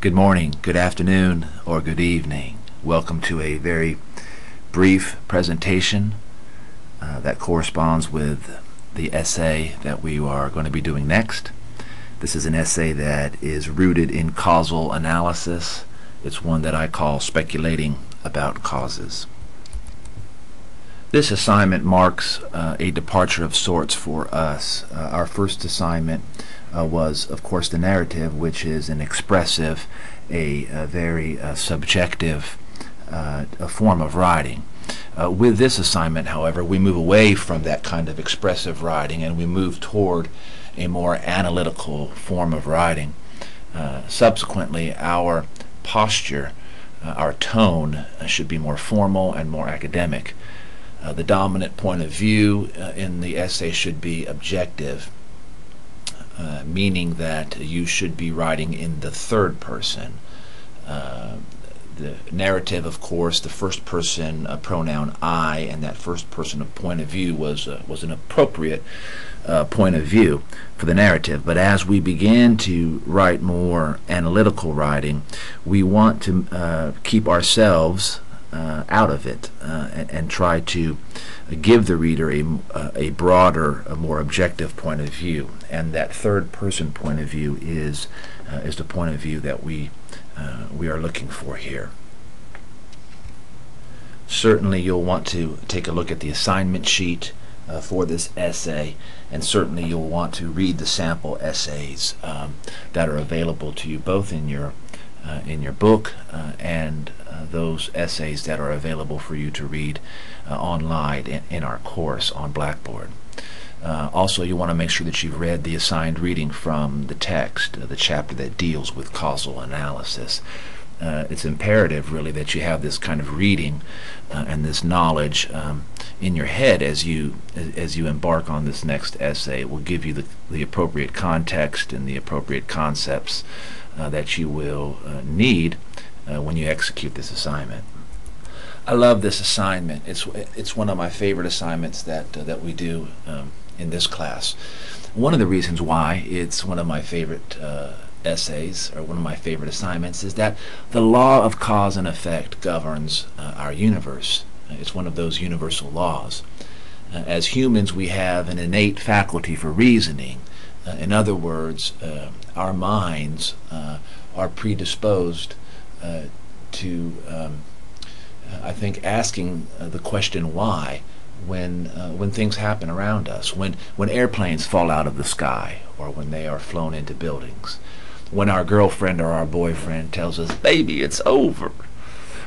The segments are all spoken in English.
Good morning, good afternoon, or good evening. Welcome to a very brief presentation that corresponds with the essay that we are going to be doing next. This is an essay that is rooted in causal analysis. It's one that I call Speculating about Causes. This assignment marks a departure of sorts for us. Our first assignment was, of course, the narrative, which is an expressive, a very subjective a form of writing. With this assignment, however, we move away from that kind of expressive writing and we move toward a more analytical form of writing. Subsequently, our posture, our tone should be more formal and more academic. The dominant point of view in the essay should be objective, meaning that you should be writing in the third person. The narrative, of course, the first person pronoun I, and that first person of point of view was an appropriate point of view for the narrative. But as we begin to write more analytical writing, we want to keep ourselves out of it and try to give the reader a broader, a more objective point of view. And that third person point of view is the point of view that we are looking for here. Certainly you'll want to take a look at the assignment sheet for this essay, and certainly you'll want to read the sample essays that are available to you both in your book and those essays that are available for you to read online in our course on Blackboard. Also, you want to make sure that you've read the assigned reading from the text, the chapter that deals with causal analysis. It's imperative, really, that you have this kind of reading and this knowledge in your head as you embark on this next essay. It will give you the appropriate context and the appropriate concepts that you will need when you execute this assignment. I love this assignment. It's one of my favorite assignments that we do in this class. One of the reasons why it's one of my favorite essays, or one of my favorite assignments, is that the law of cause and effect governs our universe. It's one of those universal laws. As humans, we have an innate faculty for reasoning. In other words, our minds are predisposed to, I think, asking the question why when things happen around us, when airplanes fall out of the sky, or when they are flown into buildings, when our girlfriend or our boyfriend tells us, "Baby, it's over,"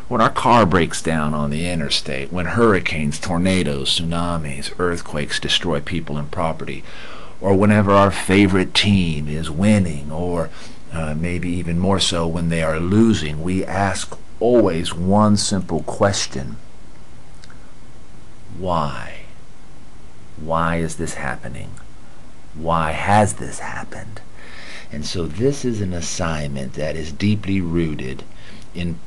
when our car breaks down on the interstate, when hurricanes, tornadoes, tsunamis, earthquakes destroy people and property, or whenever our favorite team is winning, or maybe even more so when they are losing, we ask always one simple question: why? Why is this happening? Why has this happened? And so this is an assignment that is deeply rooted in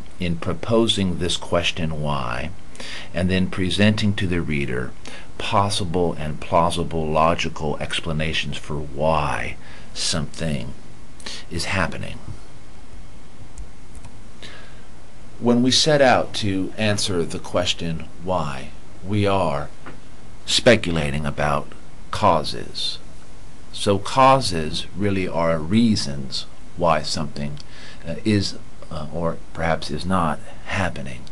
proposing this question why, and then presenting to the reader possible and plausible logical explanations for why something is happening. When we set out to answer the question why, we are speculating about causes. So causes really are reasons why something is or perhaps is not happening.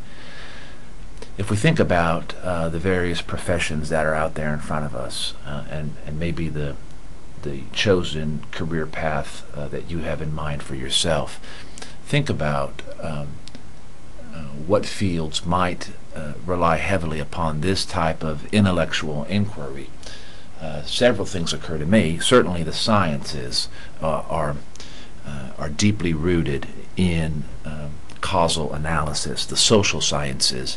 If we think about the various professions that are out there in front of us, and maybe the chosen career path that you have in mind for yourself, think about what fields might rely heavily upon this type of intellectual inquiry. Several things occur to me. Certainly the sciences are deeply rooted in causal analysis. The social sciences,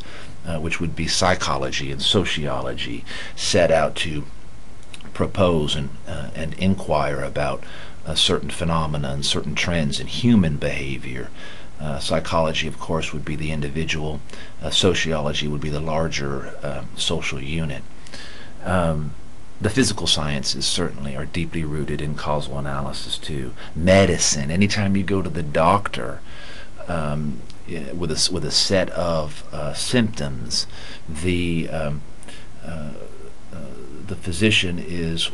which would be psychology and sociology, set out to propose and inquire about certain phenomena and certain trends in human behavior. Psychology, of course, would be the individual. Sociology would be the larger social unit. The physical sciences certainly are deeply rooted in causal analysis too. Medicine, anytime you go to the doctor with a set of symptoms, the physician is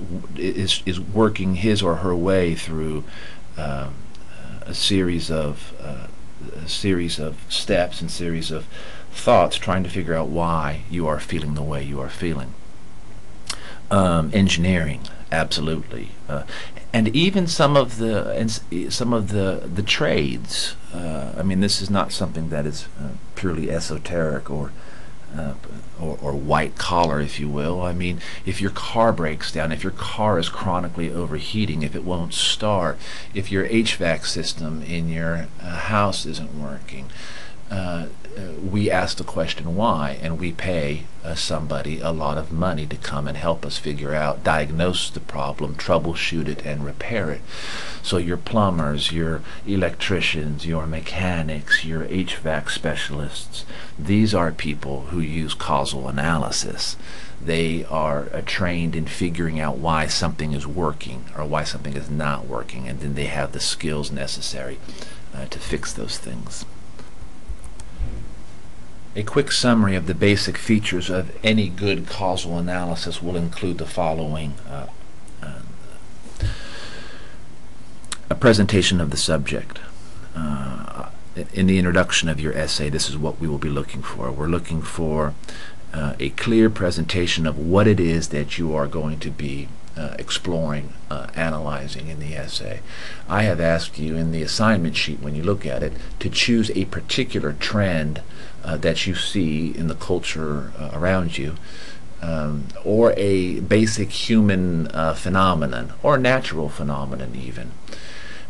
working his or her way through a series of steps and series of thoughts, trying to figure out why you are feeling the way you are feeling. Engineering, absolutely, and even some of the trades. I mean, this is not something that is purely esoteric or white collar, if you will. I mean, if your car breaks down, if your car is chronically overheating, if it won't start, if your HVAC system in your house isn't working, we ask the question why, and we pay somebody a lot of money to come and help us figure out, diagnose the problem, troubleshoot it, and repair it. So your plumbers, your electricians, your mechanics, your HVAC specialists, these are people who use causal analysis. They are trained in figuring out why something is working or why something is not working, and then they have the skills necessary to fix those things. A quick summary of the basic features of any good causal analysis will include the following. A presentation of the subject. In the introduction of your essay, this is what we will be looking for. We're looking for a clear presentation of what it is that you are going to be exploring, analyzing in the essay. I have asked you in the assignment sheet, when you look at it, to choose a particular trend that you see in the culture around you, or a basic human phenomenon, or natural phenomenon even.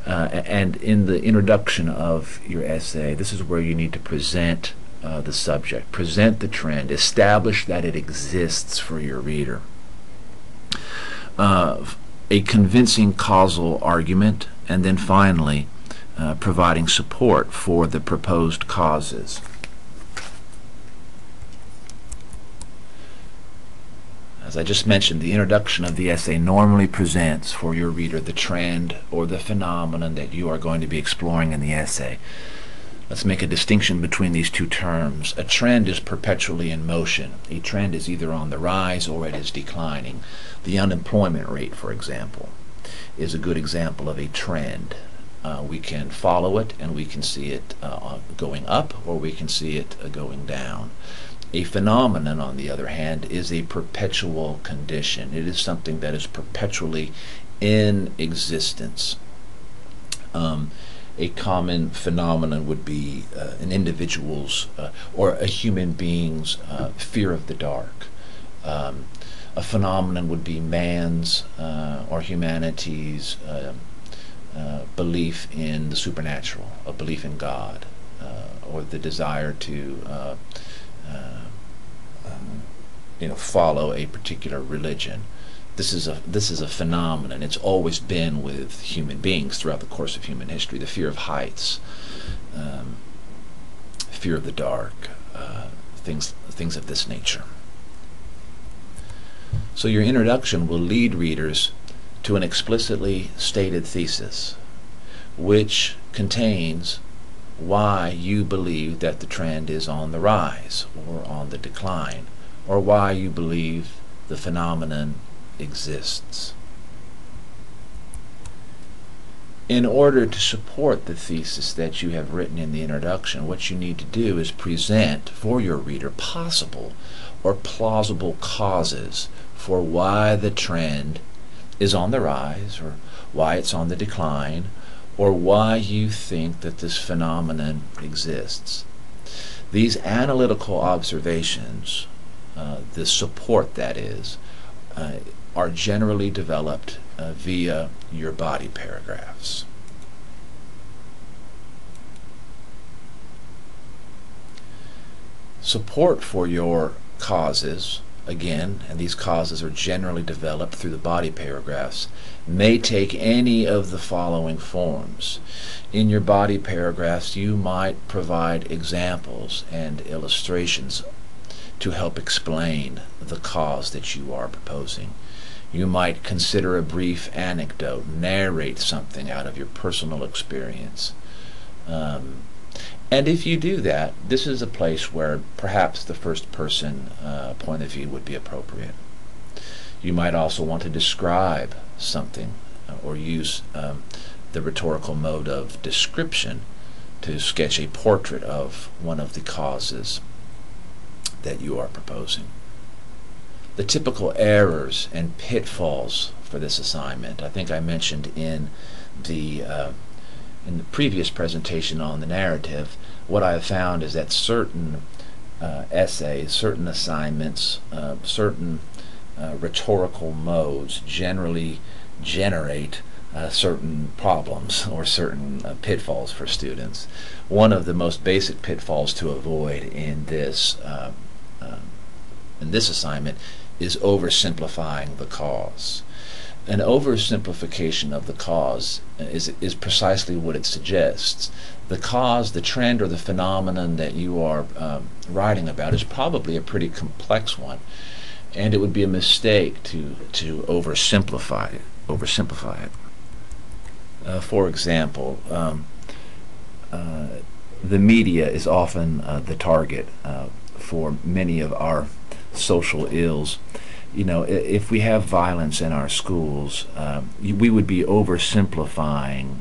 And in the introduction of your essay, this is where you need to present the subject, present the trend, establish that it exists for your reader. A convincing causal argument, and then finally providing support for the proposed causes. As I just mentioned, the introduction of the essay normally presents for your reader the trend or the phenomenon that you are going to be exploring in the essay. Let's make a distinction between these two terms. A trend is perpetually in motion. A trend is either on the rise or it is declining. The unemployment rate, for example, is a good example of a trend. We can follow it and we can see it going up, or we can see it going down. A phenomenon, on the other hand, is a perpetual condition. It is something that is perpetually in existence. A common phenomenon would be an individual's or a human being's fear of the dark. A phenomenon would be man's or humanity's belief in the supernatural, a belief in God, or the desire to follow a particular religion. This is a phenomenon. It's always been with human beings throughout the course of human history. The fear of heights, fear of the dark, things of this nature. So your introduction will lead readers to an explicitly stated thesis, which contains why you believe that the trend is on the rise or on the decline, or why you believe the phenomenon exists. In order to support the thesis that you have written in the introduction, what you need to do is present for your reader possible or plausible causes for why the trend is on the rise, or why it's on the decline, or why you think that this phenomenon exists. These analytical observations, the support that is, are generally developed via your body paragraphs. Support for your causes, again, and these causes are generally developed through the body paragraphs, may take any of the following forms. In your body paragraphs, you might provide examples and illustrations to help explain the cause that you are proposing. You might consider a brief anecdote, narrate something out of your personal experience. And if you do that, this is a place where perhaps the first person point of view would be appropriate. You might also want to describe something or use the rhetorical mode of description to sketch a portrait of one of the causes that you are proposing. The typical errors and pitfalls for this assignment, I think I mentioned in the previous presentation on the narrative, what I have found is that certain essays, certain assignments, certain rhetorical modes generally generate certain problems or certain pitfalls for students. One of the most basic pitfalls to avoid in this assignment is oversimplifying the cause. An oversimplification of the cause is precisely what it suggests. The cause, the trend, or the phenomenon that you are writing about is probably a pretty complex one, and it would be a mistake to oversimplify it. For example, the media is often the target for many of our social ills. You know, if we have violence in our schools, we would be oversimplifying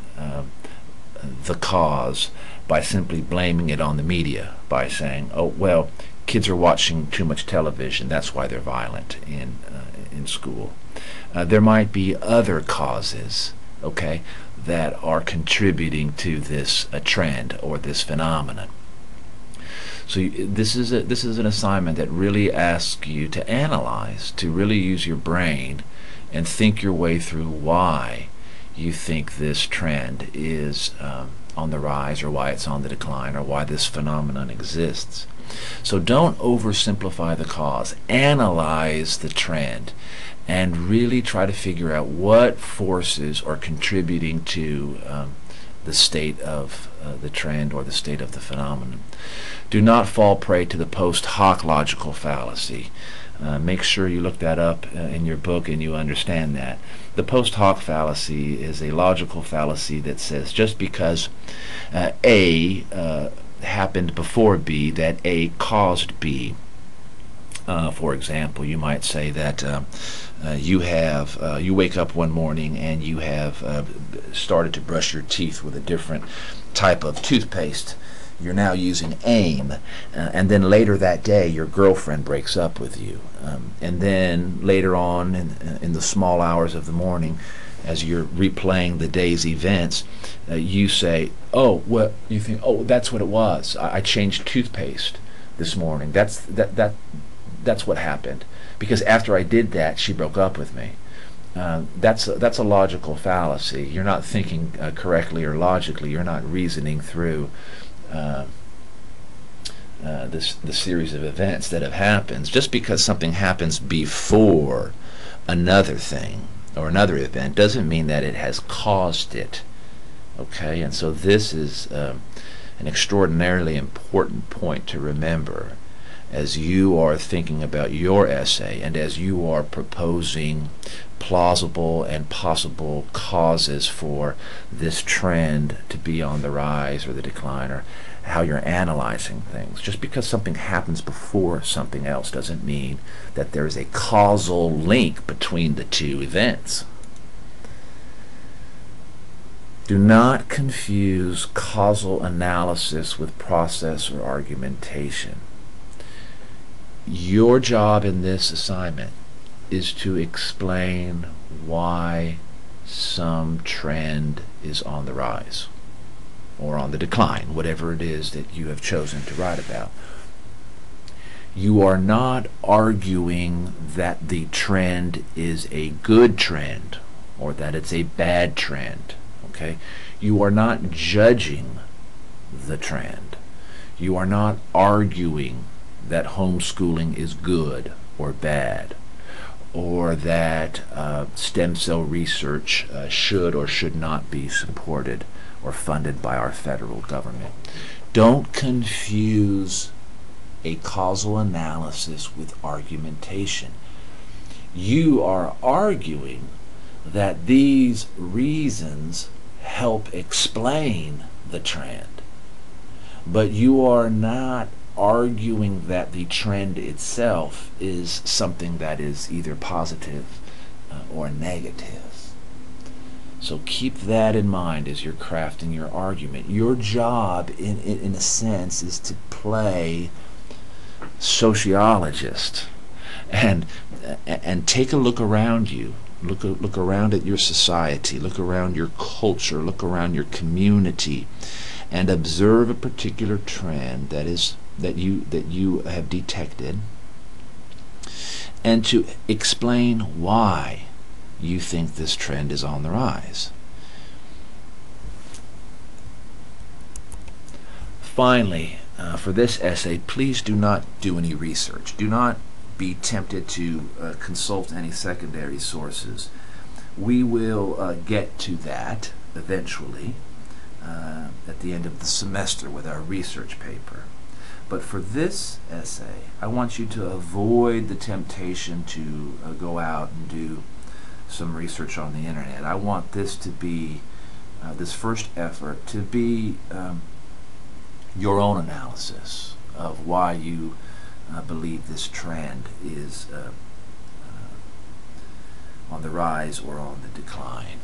the cause by simply blaming it on the media, by saying, oh, well, kids are watching too much television, that's why they're violent in school. There might be other causes, okay, that are contributing to this trend or this phenomenon. So this is an assignment that really asks you to analyze, to really use your brain and think your way through why you think this trend is on the rise, or why it's on the decline, or why this phenomenon exists. So don't oversimplify the cause. Analyze the trend and really try to figure out what forces are contributing to the state of the trend or the state of the phenomenon. Do not fall prey to the post hoc logical fallacy. Make sure you look that up in your book and you understand that. The post hoc fallacy is a logical fallacy that says just because A happened before B, that A caused B. For example, you might say that you wake up one morning and you have started to brush your teeth with a different type of toothpaste. You're now using AIM, and then later that day your girlfriend breaks up with you, and then later on in the small hours of the morning, as you're replaying the day's events, you say, oh, well, you think, oh, that's what it was. I changed toothpaste this morning. That's what happened, because after I did that, she broke up with me. That's a logical fallacy. You're not thinking correctly or logically. You're not reasoning through the series of events that have happened. Just because something happens before another thing or another event doesn't mean that it has caused it. Okay, and so this is an extraordinarily important point to remember as you are thinking about your essay and as you are proposing plausible and possible causes for this trend to be on the rise or the decline, or how you're analyzing things. Just because something happens before something else doesn't mean that there is a causal link between the two events. Do not confuse causal analysis with process or argumentation. Your job in this assignment is to explain why some trend is on the rise or on the decline, whatever it is that you have chosen to write about. You are not arguing that the trend is a good trend or that it's a bad trend. Okay? You are not judging the trend. You are not arguing that homeschooling is good or bad, or that stem cell research should or should not be supported or funded by our federal government. Don't confuse a causal analysis with argumentation. You are arguing that these reasons help explain the trend, but you are not arguing that the trend itself is something that is either positive or negative. So keep that in mind as you're crafting your argument. Your job, in a sense, is to play sociologist and take a look around you. Look around at your society. Look around your culture. Look around your community, and observe a particular trend that you have detected, and to explain why you think this trend is on the rise. Finally, for this essay, please do not do any research. Do not be tempted to consult any secondary sources. We will get to that eventually at the end of the semester with our research paper. But for this essay, I want you to avoid the temptation to go out and do some research on the internet. I want this to be, this first effort, to be your own analysis of why you believe this trend is on the rise or on the decline.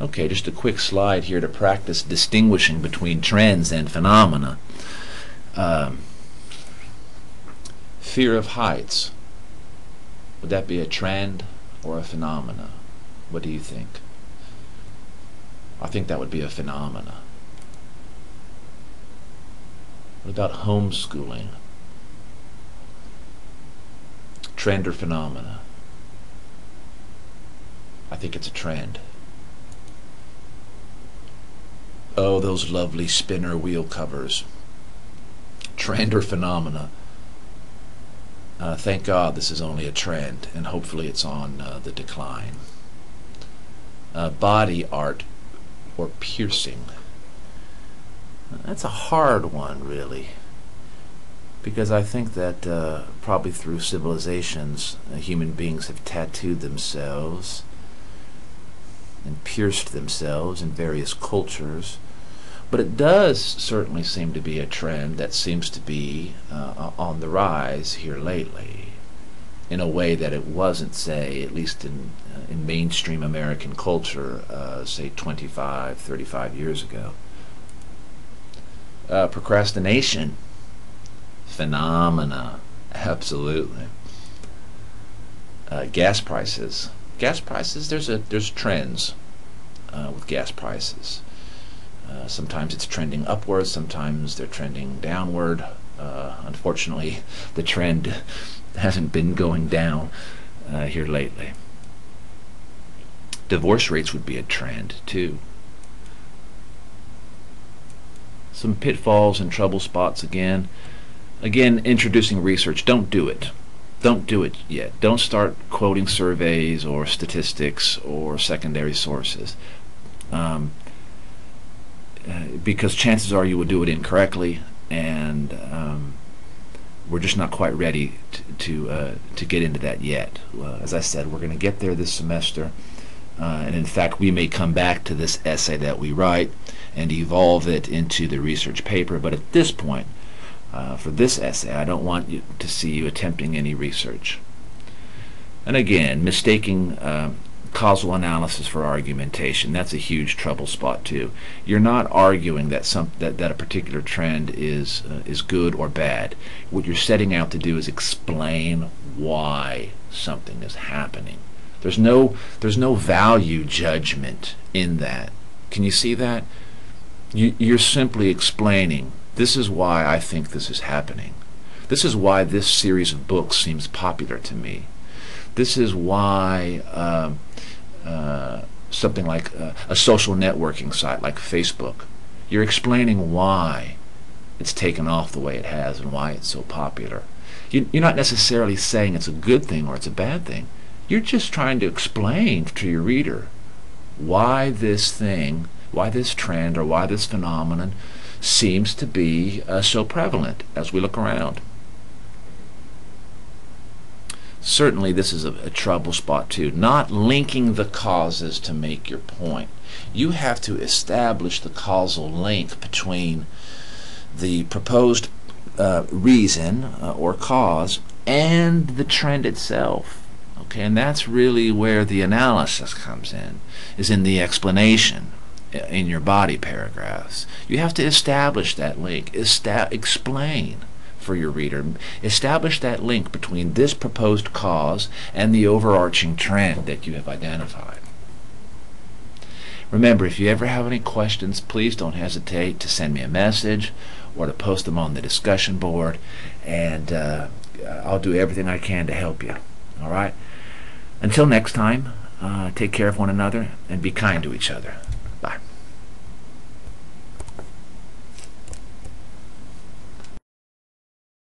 Okay, just a quick slide here to practice distinguishing between trends and phenomena. Fear of heights. Would that be a trend or a phenomena? What do you think? I think that would be a phenomena. What about homeschooling? Trend or phenomena? I think it's a trend. Oh, those lovely spinner wheel covers. Trend or phenomena? Thank God this is only a trend, and hopefully it's on the decline. Body art or piercing? That's a hard one, really, because I think that probably through civilizations, human beings have tattooed themselves and pierced themselves in various cultures. But it does certainly seem to be a trend that seems to be on the rise here lately, in a way that it wasn't, say, at least in mainstream American culture, say 25, 35 years ago. Procrastination, phenomena, absolutely. Gas prices. Gas prices, there's trends with gas prices. Sometimes it's trending upwards, sometimes they're trending downward. Unfortunately, the trend hasn't been going down here lately. Divorce rates would be a trend, too. Some pitfalls and trouble spots again. Again, introducing research. Don't do it. Don't do it yet. Don't start quoting surveys or statistics or secondary sources. Because chances are you will do it incorrectly, and we're just not quite ready to get into that yet. As I said, we're going to get there this semester, and in fact we may come back to this essay that we write and evolve it into the research paper, but at this point, for this essay, I don't want you to see you attempting any research. And again, mistaking causal analysis for argumentation, that's a huge trouble spot too. You're not arguing that a particular trend is good or bad. What you're setting out to do is explain why something is happening. There's no value judgment in that. Can you see that? You're simply explaining, this is why I think this is happening. This is why this series of books seems popular to me. This is why something like a social networking site like Facebook, you're explaining why it's taken off the way it has and why it's so popular. You're not necessarily saying it's a good thing or it's a bad thing. You're just trying to explain to your reader why this thing, why this trend, or why this phenomenon seems to be so prevalent as we look around. certainly this is a trouble spot too. Not linking the causes to make your point. You have to establish the causal link between the proposed reason or cause and the trend itself. Okay, and that's really where the analysis comes in, is in the explanation in your body paragraphs. You have to establish that link, explain for your reader, establish that link between this proposed cause and the overarching trend that you have identified. Remember, if you ever have any questions, please don't hesitate to send me a message or to post them on the discussion board, and I'll do everything I can to help you. All right? Until next time, take care of one another and be kind to each other.